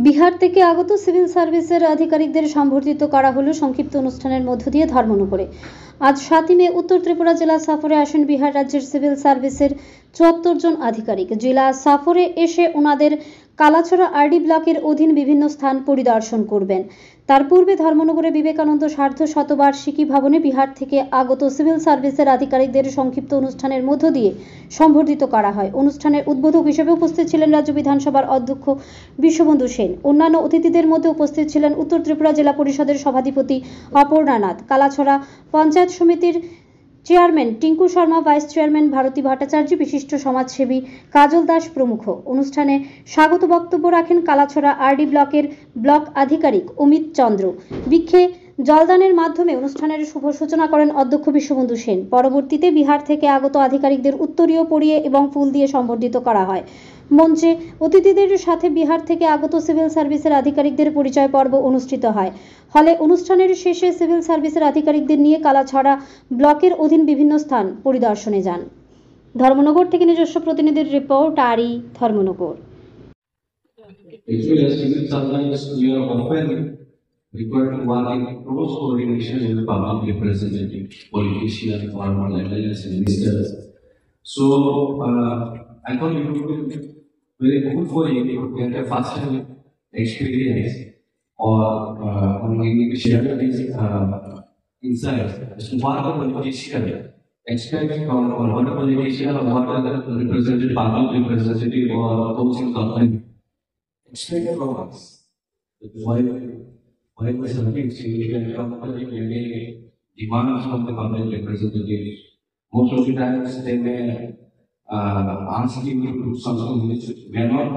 বিহার থেকে আগত সিভিল সার্ভিসের আধিকারিকদের সংবর্ধিত করা হলো সংক্ষিপ্ত অনুষ্ঠানের মধ্য দিয়ে ধর্মনগরে। আজ 7 মে উত্তর ত্রিপুরা জেলা সফরে আসেন বিহার রাজ্যের সিভিল সার্ভিসের 74 জন আধিকারিক। জেলা সফরে এসে ওনাদের কালাছড়া আরডি ব্লকের অধীন বিভিন্ন স্থান পরিদর্শন করবেন। তার পূর্বে ধর্মনগরে বিবেকানন্দ সার্ধ শতবার্ষিকী ভবনে বিহার থেকে আগত সিভিল সার্ভিসের আধিকারিকদের সংক্ষিপ্ত অনুষ্ঠানের মধ্য দিয়ে সংবর্ধিত করা হয়। অনুষ্ঠানের উদ্বোধক হিসেবে উপস্থিত ছিলেন রাজ্য বিধানসভার অধ্যক্ষ বিশ্ববন্ধু সেন। অন্যান্য অতিথিদের মধ্যে উপস্থিত ছিলেন উত্তর ত্রিপুরা জেলা পরিষদের সভাধিপতি অপর্ণা নাথ, কালাছড়া পঞ্চায়েত সমিতির chairman Tinku Sharma, vice chairman Bharati Bhattacharya, বিশিষ্ট সমাজসেবী কাজল দাস প্রমুখ। অনুষ্ঠানে স্বাগত বক্তব্য রাখেন কালাছড়া আরডি ব্লকের ব্লক আধিকারিক অমিত চন্দ্র। বৃক্ষে জলদানের মাধ্যমে অনুষ্ঠানের শুভ সূচনা করেন অধ্যক্ষ বিশ্ববন্ধু সেন। পরবর্তীতে বিহার থেকে আগত আধিকারিকদের উত্তরীয় পরিয়ে এবং ফুল দিয়ে সম্বর্ধিত করা হয়। মঞ্চে অতিথিদের সাথে বিহার থেকে আগত সিভিল সার্ভিসের আধিকারিকদের পরিচয় পর্ব অনুষ্ঠিত হয়। হলে অনুষ্ঠানের শেষে সিভিল সার্ভিসের আধিকারিকদের নিয়ে কালাছড়া ব্লকের অধীন বিভিন্ন স্থান পরিদর্শনে যান। ধর্মনগর থেকে নিজস্ব প্রতিনিধির রিপোর্ট, আরি Dharmanagar. Required to work in close coordination with the public representative, politicians, former leaders, and ministers. So, I thought it would be very good for you to get a first-hand experience or share these insights as to what the politician expects from what the politician or what the representative, public representative or those in government expect from us. Why was something significant company may demands from the public representatives? Most of the times they may ask you to do something which may not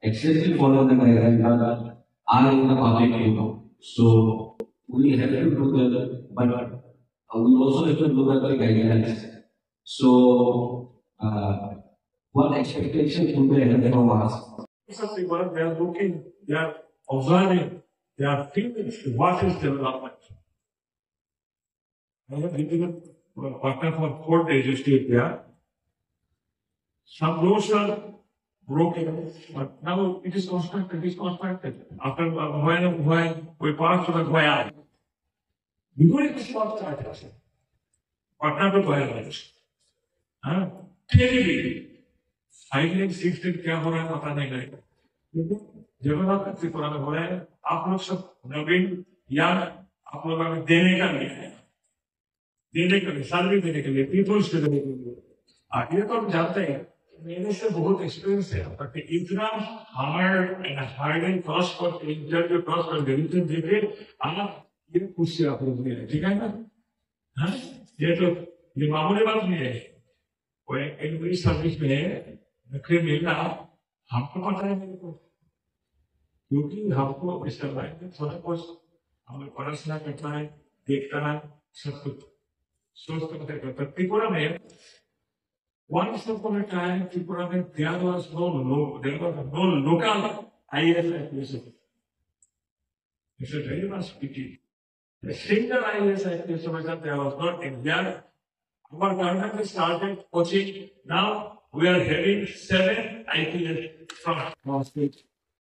exactly follow the guidelines but are in the public view. So we have to do that, but we also have to do that the guidelines. So what expectations do they have from us? They are looking, they are observing. They are thinking what is development. I have been a partner for 4 days yesterday there. Some roads are broken, but now it is constructed. After when we pass to the Goya, before it is constructed, partner to Goya lives. Terribly. 5 lakhs, 6 lakhs, क्या हो रहा है पता नहीं लगेगा. Development Tripura में हो रहा है. आप लोग सब नवीन या आप लोग हमें देने का नहीं है, देने के लिए, सर्विस देने के लिए, पीपल्स को देने के लिए. आगे तो हम जानते हैं मेरे से बहुत एक्सपीरियंस है, बट इतना हार्ड एंड क्रॉस पर इंटरव्यू क्रॉस कर डिवीजन देके आप ये कुछ से आप लोग नहीं, ठीक है ना? हाँ, ये तो ये मामूली बात नहीं है. कोई एक सर्विस में नौकरी मिलना हमको पता है मेरे को, क्योंकि हमको इस लाइन में थोड़ा कुछ हमें पढ़ाशुना करना है, देखना है, सब कुछ सोचते करता. त्रिपुरा में once upon a time, Tripura में there was no local IAS acquisition. It's a very much pity. The single IAS acquisition there was not in there. Our government started coaching. Now we are having 7 IPS from our state.